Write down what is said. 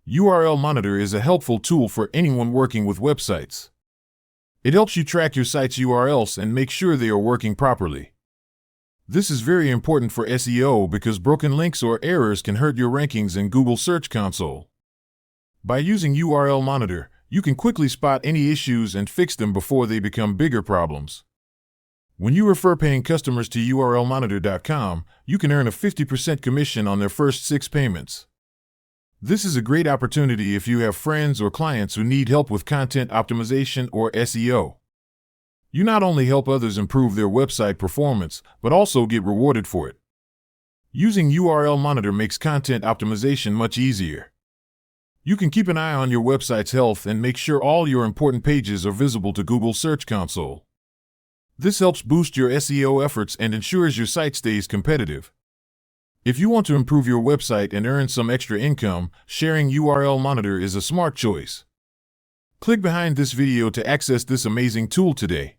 URL Monitor is a helpful tool for anyone working with websites. It helps you track your site's URLs and make sure they are working properly. This is very important for SEO because broken links or errors can hurt your rankings in Google Search Console. By using URL Monitor, you can quickly spot any issues and fix them before they become bigger problems. When you refer paying customers to urlmonitor.com, you can earn a 50% commission on their first 6 payments. This is a great opportunity if you have friends or clients who need help with content optimization or SEO. You not only help others improve their website performance, but also get rewarded for it. Using URL Monitor makes content optimization much easier. You can keep an eye on your website's health and make sure all your important pages are visible to Google Search Console. This helps boost your SEO efforts and ensures your site stays competitive. If you want to improve your website and earn some extra income, sharing URL Monitor is a smart choice. Click behind this video to access this amazing tool today.